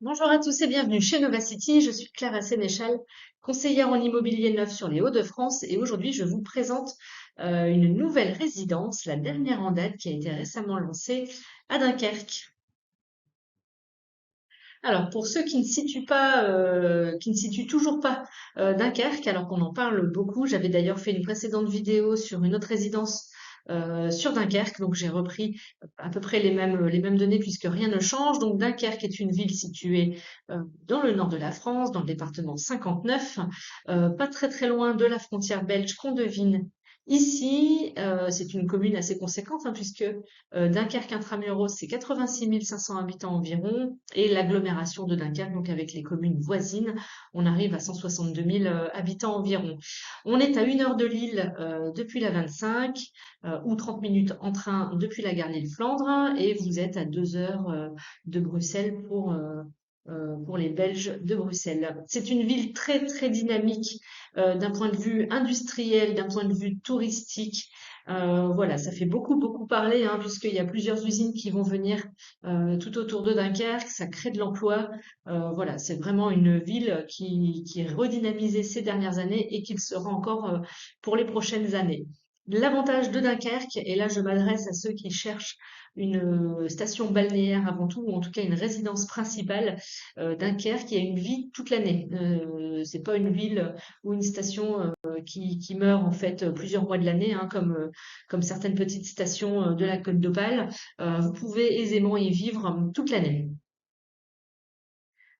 Bonjour à tous et bienvenue chez Nova City. Je suis Clara Sénéchal, conseillère en immobilier neuf sur les Hauts-de-France et aujourd'hui je vous présente une nouvelle résidence, la dernière en date qui a été récemment lancée à Dunkerque. Alors pour ceux qui ne situent pas, qui ne situent toujours pas Dunkerque, alors qu'on en parle beaucoup, j'avais d'ailleurs fait une précédente vidéo sur une autre résidence sur Dunkerque, donc j'ai repris à peu près les mêmes données puisque rien ne change. Donc Dunkerque est une ville située dans le nord de la France, dans le département 59, pas très très loin de la frontière belge qu'on devine. Ici, c'est une commune assez conséquente hein, puisque Dunkerque intramuros, c'est 86 500 habitants environ, et l'agglomération de Dunkerque, donc avec les communes voisines, on arrive à 162 000 habitants environ. On est à 1 heure de Lille depuis la 25, ou 30 minutes en train depuis la gare Lille-Flandre, et vous êtes à 2 heures de Bruxelles pour les Belges de Bruxelles. C'est une ville très très dynamique d'un point de vue industriel, d'un point de vue touristique. Voilà, ça fait beaucoup, beaucoup parler, hein, puisqu'il y a plusieurs usines qui vont venir tout autour de Dunkerque, ça crée de l'emploi. Voilà, c'est vraiment une ville qui est redynamisée ces dernières années et qui le sera encore pour les prochaines années. L'avantage de Dunkerque, et là je m'adresse à ceux qui cherchent une station balnéaire avant tout, ou en tout cas une résidence principale, Dunkerque, il y a une vie toute l'année. C'est pas une ville ou une station qui meurt en fait plusieurs mois de l'année, hein, comme certaines petites stations de la Côte d'Opale. Vous pouvez aisément y vivre toute l'année.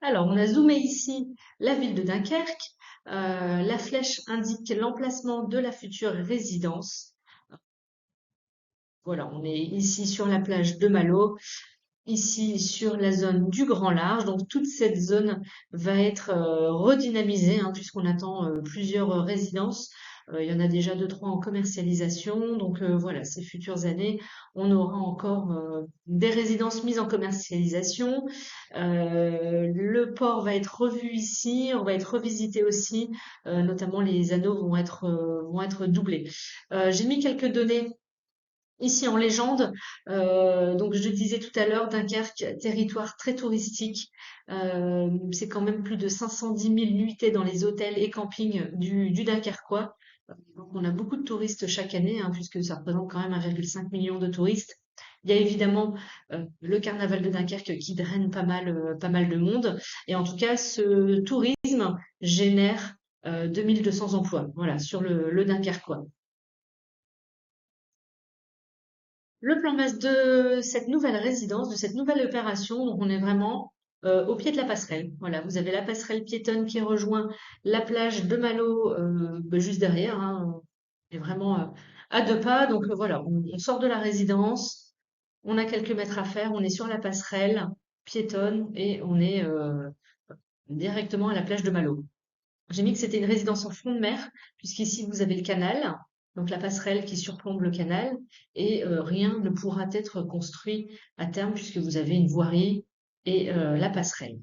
Alors, on a zoomé ici la ville de Dunkerque. La flèche indique l'emplacement de la future résidence. Voilà, on est ici sur la plage de Malo, ici sur la zone du Grand Large. Donc toute cette zone va être redynamisée hein, puisqu'on attend plusieurs résidences. Il y en a déjà deux, trois en commercialisation. Donc voilà, ces futures années, on aura encore des résidences mises en commercialisation. Le port va être revu ici, on va être revisité aussi, notamment les anneaux vont être doublés. J'ai mis quelques données ici en légende. Donc je disais tout à l'heure, Dunkerque, territoire très touristique. C'est quand même plus de 510 000 nuitées dans les hôtels et campings du Dunkerquois. Donc on a beaucoup de touristes chaque année, hein, puisque ça représente quand même 1,5 million de touristes. Il y a évidemment le carnaval de Dunkerque qui draine pas mal de monde. Et en tout cas, ce tourisme génère 2 200 emplois, voilà, sur le Dunkerquois. Le plan base de cette nouvelle résidence, de cette nouvelle opération, donc on est vraiment au pied de la passerelle. Voilà, vous avez la passerelle piétonne qui rejoint la plage de Malo juste derrière, hein, on est vraiment à 2 pas. Donc voilà, on sort de la résidence, on a quelques mètres à faire, on est sur la passerelle piétonne et on est directement à la plage de Malo. J'ai mis que c'était une résidence en front de mer, puisqu'ici vous avez le canal, donc la passerelle qui surplombe le canal, et rien ne pourra être construit à terme puisque vous avez une voirie et la passerelle.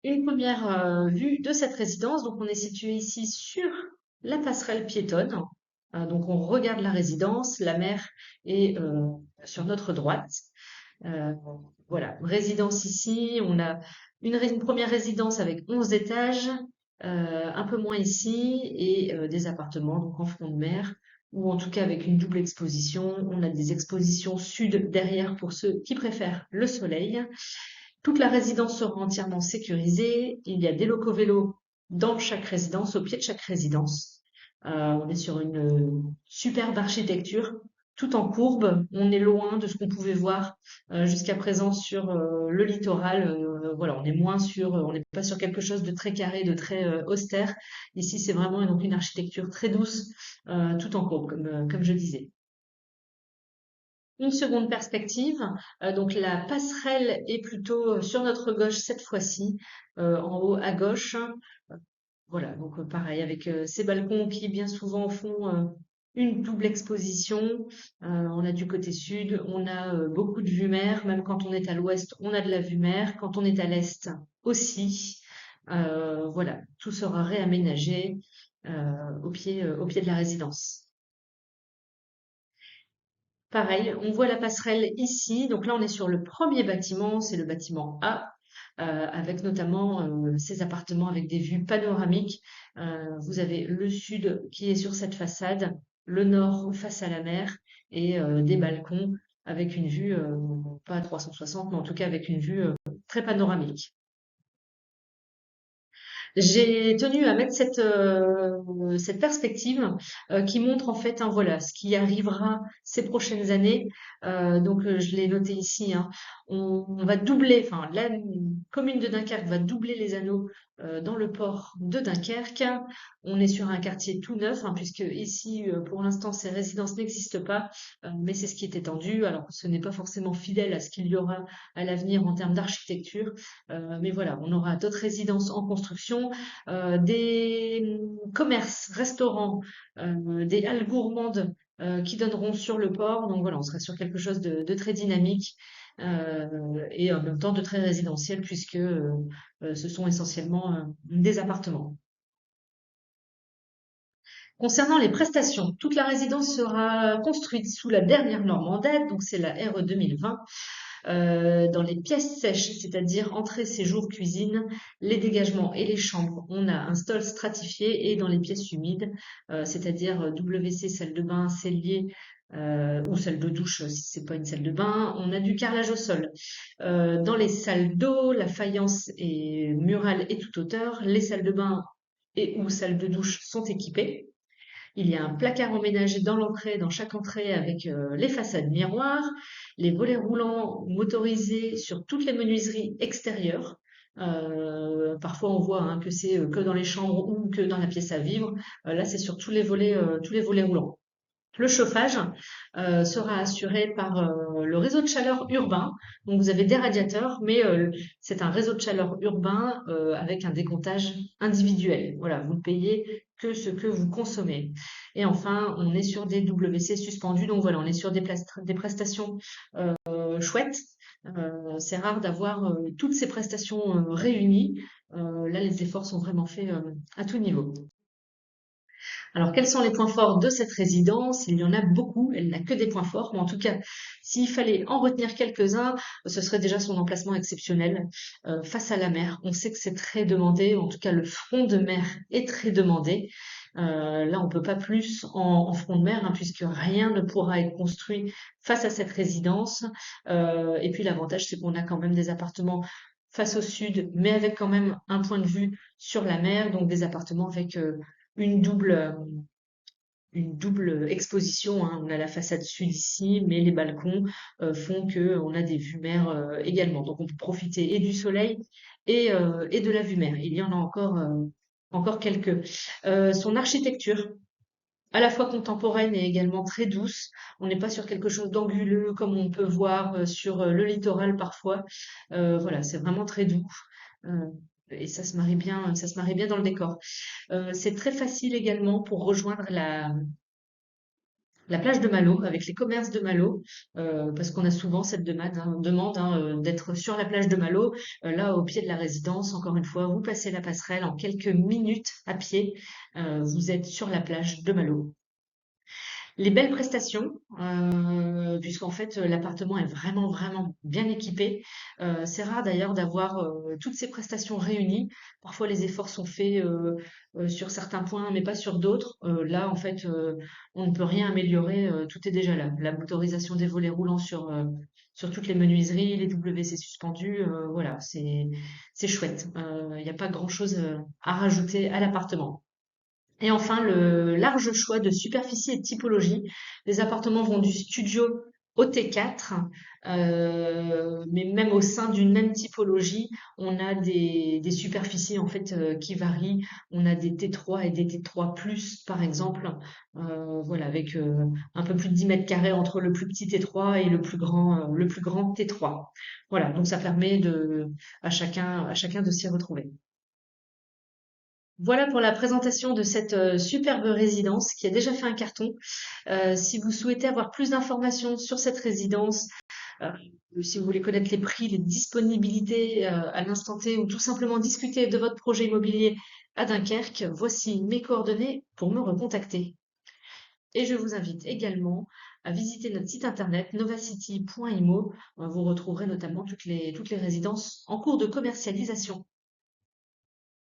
Une première vue de cette résidence, donc on est situé ici sur la passerelle piétonne. Donc on regarde la résidence, la mer est sur notre droite. Euh, voilà, résidence ici, on a une première résidence avec 11 étages, un peu moins ici, et des appartements donc en front de mer, ou en tout cas avec une double exposition. On a des expositions sud derrière pour ceux qui préfèrent le soleil. Toute la résidence sera entièrement sécurisée. Il y a des locaux vélos dans chaque résidence, au pied de chaque résidence. On est sur une superbe architecture, tout en courbe. On est loin de ce qu'on pouvait voir jusqu'à présent sur le littoral. Voilà, on n'est pas sur quelque chose de très carré, de très austère. Ici, c'est vraiment donc une architecture très douce, tout en courbe, comme je disais. Une seconde perspective, donc la passerelle est plutôt sur notre gauche cette fois-ci, en haut à gauche. Voilà, donc pareil, avec ces balcons qui bien souvent font une double exposition. On a du côté sud, on a beaucoup de vue mer, même quand on est à l'ouest, on a de la vue mer, quand on est à l'est aussi. Voilà, tout sera réaménagé au pied de la résidence. Pareil, on voit la passerelle ici. Donc là, on est sur le premier bâtiment, c'est le bâtiment A, avec notamment ces appartements avec des vues panoramiques. Vous avez le sud qui est sur cette façade, le nord face à la mer et des balcons avec une vue, pas à 360, mais en tout cas avec une vue très panoramique. J'ai tenu à mettre cette perspective qui montre en fait hein, voilà, ce qui arrivera ces prochaines années. Je l'ai noté ici. Hein. On va doubler, enfin la commune de Dunkerque va doubler les anneaux dans le port de Dunkerque. On est sur un quartier tout neuf, hein, puisque ici, pour l'instant, ces résidences n'existent pas, mais c'est ce qui est étendu. Alors, ce n'est pas forcément fidèle à ce qu'il y aura à l'avenir en termes d'architecture, mais voilà, on aura d'autres résidences en construction, des commerces, restaurants, des halles gourmandes qui donneront sur le port. Donc voilà, on sera sur quelque chose de très dynamique et en même temps de très résidentiel puisque ce sont essentiellement des appartements. Concernant les prestations, toute la résidence sera construite sous la dernière norme en date, donc c'est la RE 2020. Dans les pièces sèches, c'est-à-dire entrée, séjour, cuisine, les dégagements et les chambres, on a un stall stratifié et dans les pièces humides, c'est-à-dire WC, salle de bain, cellier ou salle de douche si c'est pas une salle de bain, on a du carrelage au sol. Dans les salles d'eau, la faïence est murale et toute hauteur, les salles de bain et ou salles de douche sont équipées. Il y a un placard emménagé dans l'entrée, dans chaque entrée, avec les façades miroirs, les volets roulants motorisés sur toutes les menuiseries extérieures. Parfois, on voit hein, que c'est que dans les chambres ou que dans la pièce à vivre. Là, c'est sur tous les volets roulants. Le chauffage sera assuré par le réseau de chaleur urbain. Donc vous avez des radiateurs, mais c'est un réseau de chaleur urbain avec un décomptage individuel. Voilà, vous ne payez que ce que vous consommez. Et enfin, on est sur des WC suspendus. Donc voilà, on est sur des prestations chouettes. C'est rare d'avoir toutes ces prestations réunies. Là, les efforts sont vraiment faits à tout niveau. Alors, quels sont les points forts de cette résidence? Il y en a beaucoup, elle n'a que des points forts, mais en tout cas, s'il fallait en retenir quelques-uns, ce serait déjà son emplacement exceptionnel face à la mer. On sait que c'est très demandé, en tout cas le front de mer est très demandé. Là, on peut pas plus en front de mer, hein, puisque rien ne pourra être construit face à cette résidence. Et puis l'avantage, c'est qu'on a quand même des appartements face au sud, mais avec quand même un point de vue sur la mer, donc des appartements avec une double, euh, une double exposition. Hein. On a la façade sud ici, mais les balcons font que on a des vues mer également. Donc on peut profiter et du soleil et de la vue mer. Il y en a encore quelques. Son architecture, à la fois contemporaine et également très douce. On n'est pas sur quelque chose d'anguleux comme on peut voir sur le littoral parfois. Voilà, c'est vraiment très doux. Euh, et ça se marie bien dans le décor. C'est très facile également pour rejoindre la plage de Malo avec les commerces de Malo, parce qu'on a souvent cette demande hein, d'être sur la plage de Malo. Là, au pied de la résidence, encore une fois, vous passez la passerelle en quelques minutes à pied, vous êtes sur la plage de Malo. Les belles prestations, puisqu'en fait l'appartement est vraiment vraiment bien équipé. C'est rare d'ailleurs d'avoir toutes ces prestations réunies. Parfois les efforts sont faits sur certains points, mais pas sur d'autres. Là en fait, on ne peut rien améliorer. Tout est déjà là. La motorisation des volets roulants sur toutes les menuiseries, les WC suspendus, voilà, c'est chouette. Il n'y a pas grand-chose à rajouter à l'appartement. Et enfin, le large choix de superficie et de typologie. Les appartements vont du studio au T4, mais même au sein d'une même typologie, on a des superficies en fait qui varient. On a des T3 et des T3+, par exemple, voilà, avec un peu plus de 10 mètres carrés entre le plus petit T3 et le plus grand T3. Voilà, donc ça permet à chacun de s'y retrouver. Voilà pour la présentation de cette superbe résidence qui a déjà fait un carton. Si vous souhaitez avoir plus d'informations sur cette résidence, euh, si vous voulez connaître les prix, les disponibilités à l'instant T ou tout simplement discuter de votre projet immobilier à Dunkerque, voici mes coordonnées pour me recontacter. Et je vous invite également à visiter notre site internet novacity.imo. Vous retrouverez notamment toutes les résidences en cours de commercialisation.